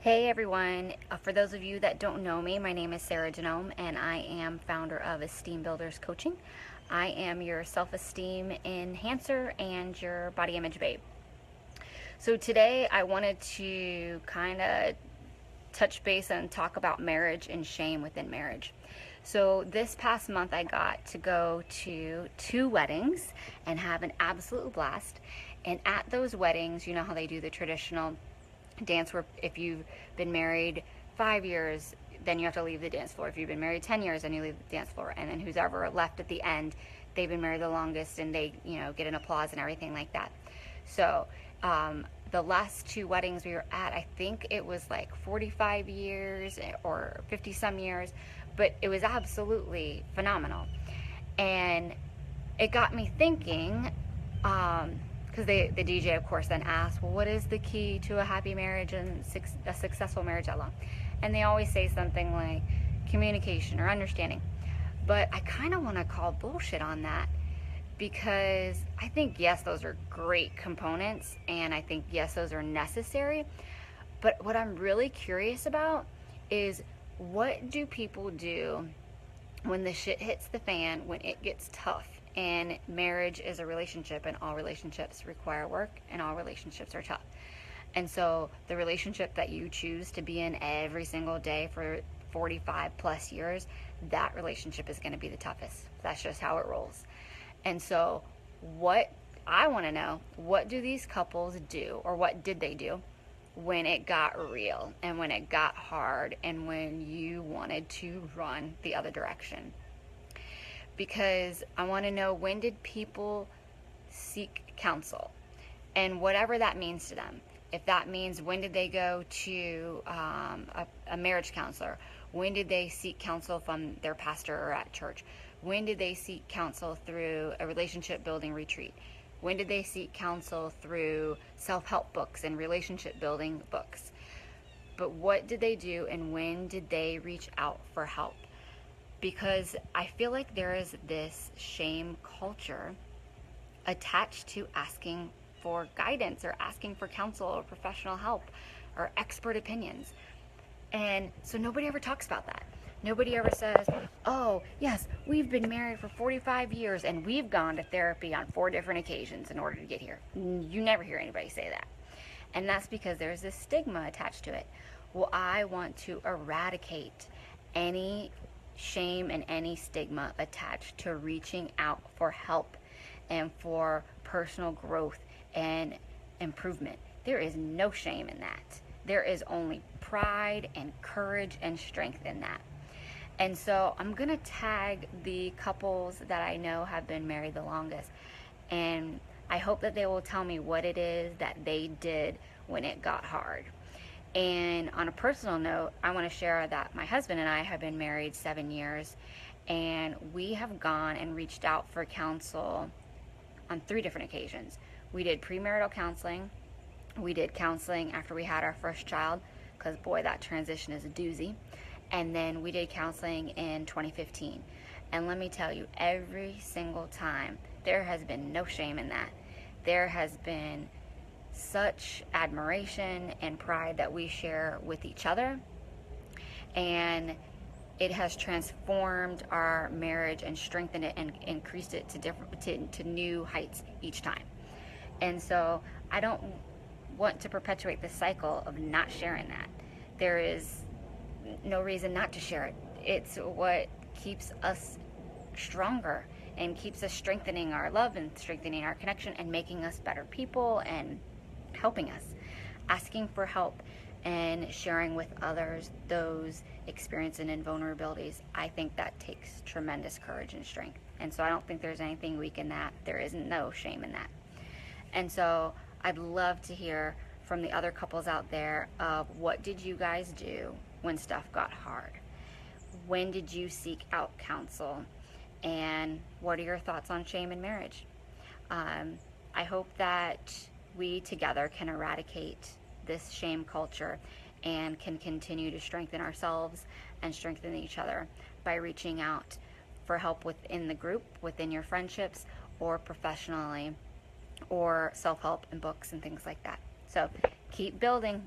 Hey everyone, for those of you that don't know me, my name is Sarah Genome and I am founder of Esteem Builders Coaching. I am your self-esteem enhancer and your body image babe. So today I wanted to kind of touch base and talk about marriage and shame within marriage. So this past month I got to go to 2 weddings and have an absolute blast. And at those weddings, you know how they do the traditional dance where if you've been married 5 years, then you have to leave the dance floor. If you've been married 10 years, then you leave the dance floor. And then who's ever left at the end, they've been married the longest and they, get an applause and everything like that. So, the last 2 weddings we were at, I think it was like 45 years or 50 some years, but it was absolutely phenomenal. And it got me thinking, because the DJ, of course, then asked, well, what is the key to a happy marriage and a successful marriage that long? And they always say something like communication or understanding. But I kind of want to call bullshit on that because I think, yes, those are great components, and I think, yes, those are necessary. But what I'm really curious about is what do people do when the shit hits the fan, when it gets tough? And marriage is a relationship, and all relationships require work, and all relationships are tough. And so the relationship that you choose to be in every single day for 45 plus years, that relationship is going to be the toughest. That's just how it rolls. And so what I want to know, what do these couples do, or what did they do when it got real and when it got hard and when you wanted to run the other direction? Because I want to know, when did people seek counsel, and whatever that means to them. If that means, when did they go to a marriage counselor? When did they seek counsel from their pastor or at church? When did they seek counsel through a relationship building retreat? When did they seek counsel through self-help books and relationship building books? But what did they do, and when did they reach out for help? Because I feel like there is this shame culture attached to asking for guidance or asking for counsel or professional help or expert opinions. And so nobody ever talks about that. Nobody ever says, oh, yes, we've been married for 45 years and we've gone to therapy on 4 different occasions in order to get here. You never hear anybody say that. And that's because there's this stigma attached to it. Well, I want to eradicate any shame and any stigma attached to reaching out for help and for personal growth and improvement. There is no shame in that. There is only pride and courage and strength in that. And so I'm going to tag the couples that I know have been married the longest. And I hope that they will tell me what it is that they did when it got hard. And on a personal note, I want to share that my husband and I have been married 7 years, and we have gone and reached out for counsel on 3 different occasions. We did premarital counseling. We did counseling after we had our first child, because boy, that transition is a doozy. And then we did counseling in 2015. And let me tell you, every single time, there has been no shame in that. There has been such admiration and pride that we share with each other. And it has transformed our marriage and strengthened it and increased it to new heights each time. And so I don't want to perpetuate the cycle of not sharing that. There is no reason not to share it. It's what keeps us stronger and keeps us strengthening our love and strengthening our connection and making us better people and helping us. Asking for help and sharing with others those experiences and vulnerabilities, I think that takes tremendous courage and strength. And so I don't think there's anything weak in that. There is no shame in that. And so I'd love to hear from the other couples out there of, what did you guys do when stuff got hard? When did you seek out counsel? And what are your thoughts on shame in marriage? I hope that we together can eradicate this shame culture and can continue to strengthen ourselves and strengthen each other by reaching out for help within the group, within your friendships, or professionally, or self-help and books and things like that. So keep building.